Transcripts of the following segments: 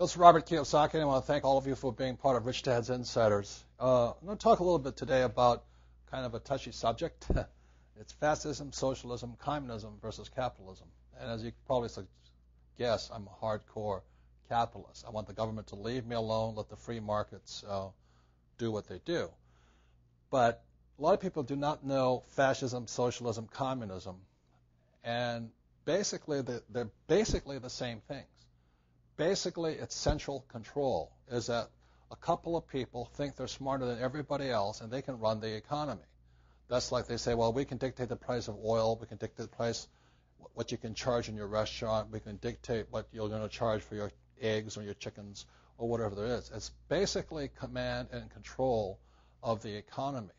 This is Robert Kiyosaki, and I want to thank all of you for being part of Rich Dad's Insiders. I'm going to talk a little bit today about kind of a touchy subject. It's fascism, socialism, communism versus capitalism. And as you probably guess, I'm a hardcore capitalist. I want the government to leave me alone, let the free markets do what they do. But a lot of people do not know fascism, socialism, communism, and basically they're basically the same things. Basically, it's central control, is that a couple of people think they're smarter than everybody else and they can run the economy. That's like they say, well, we can dictate the price of oil, we can dictate the price, what you can charge in your restaurant, we can dictate what you're going to charge for your eggs or your chickens or whatever there is. It's basically command and control of the economy.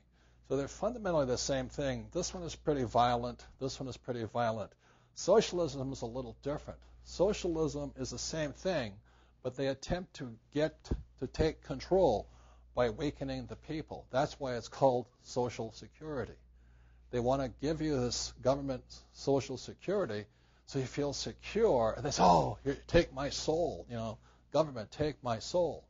So they're fundamentally the same thing. This one is pretty violent, this one is pretty violent. Socialism is a little different. Socialism is the same thing, but they attempt to take control by weakening the people. That's why it's called Social Security. They want to give you this government Social Security so you feel secure, and they say, oh, here, take my soul, government, take my soul.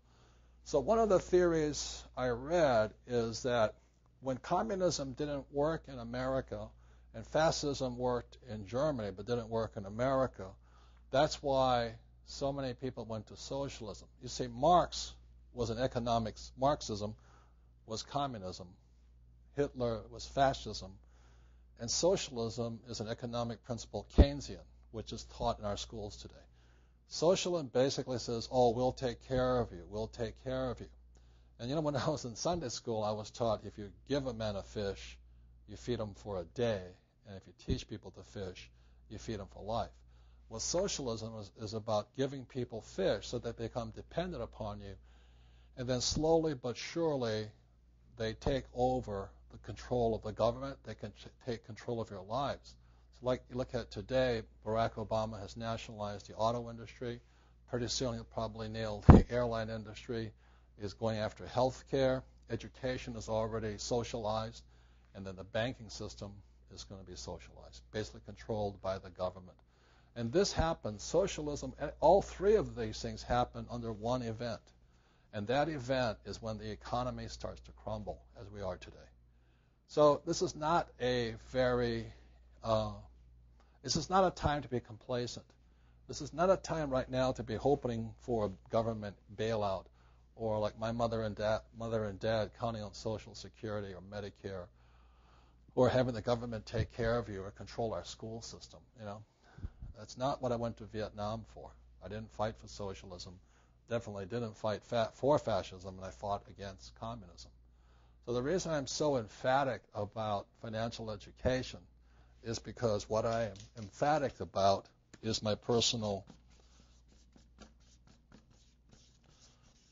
So one of the theories I read is that when communism didn't work in America and fascism worked in Germany but didn't work in America, that's why so many people went to socialism. You see, Marx was an economics. Marxism was communism. Hitler was fascism. And socialism is an economic principle, Keynesian, which is taught in our schools today. Socialism basically says, oh, we'll take care of you. We'll take care of you. And when I was in Sunday school, I was taught if you give a man a fish, you feed him for a day. And if you teach people to fish, you feed them for life. Well, socialism is about giving people fish so that they become dependent upon you. And then slowly but surely, they take over the control of the government. They can take control of your lives. So like you look at today, Barack Obama has nationalized the auto industry. Pretty soon he'll probably nail the airline industry. He's going after health care. Education is already socialized. And then the banking system is going to be socialized, basically controlled by the government. And this happens, socialism, all three of these things happen under one event. And that event is when the economy starts to crumble, as we are today. So this is not a time to be complacent. This is not a time right now to be hoping for a government bailout or like my mother and dad counting on Social Security or Medicare or having the government take care of you or control our school system, That's not what I went to Vietnam for. I didn't fight for socialism. Definitely didn't fight for fascism, and I fought against communism. So the reason I'm so emphatic about financial education is because what I am emphatic about is my personal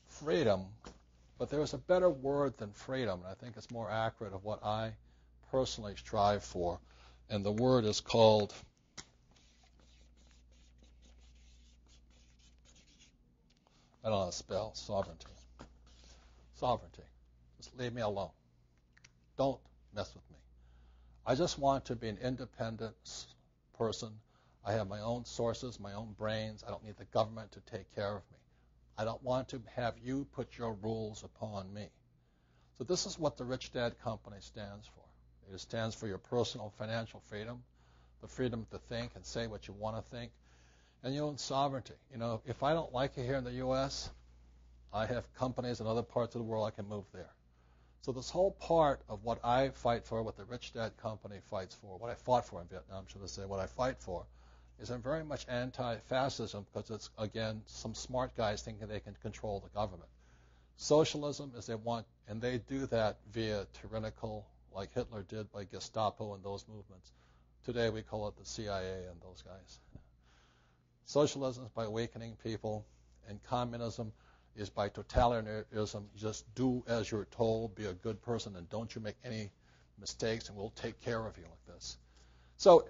freedom. But there is a better word than freedom, and I think it's more accurate of what I personally strive for. And the word is called I don't know how to spell sovereignty. Sovereignty. Just leave me alone. Don't mess with me. I just want to be an independent person. I have my own sources, my own brains. I don't need the government to take care of me. I don't want to have you put your rules upon me. So this is what the Rich Dad Company stands for. It stands for your personal financial freedom, the freedom to think and say what you want to think, and your own sovereignty. If I don't like it here in the U.S., I have companies in other parts of the world I can move there. So this whole part of what I fight for, what the Rich Dad Company fights for, what I fought for in Vietnam, should I say, what I fight for, is I'm very much anti-fascism because it's, again, some smart guys thinking they can control the government. Socialism is they want, and they do that via tyrannical, like Hitler did by Gestapo and those movements. Today we call it the CIA and those guys. Socialism is by awakening people, and communism is by totalitarianism. Just do as you're told, be a good person, and don't you make any mistakes, and we'll take care of you like this. So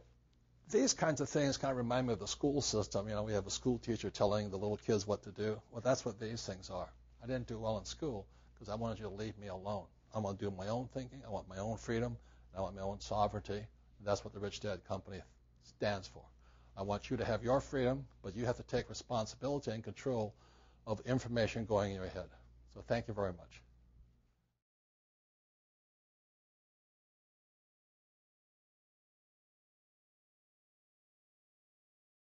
these kinds of things kind of remind me of the school system. We have a school teacher telling the little kids what to do. Well, that's what these things are. I didn't do well in school because I wanted you to leave me alone. I want to do my own thinking. I want my own freedom. And I want my own sovereignty. And that's what the Rich Dad Company stands for. I want you to have your freedom, but you have to take responsibility and control of information going in your head. So thank you very much.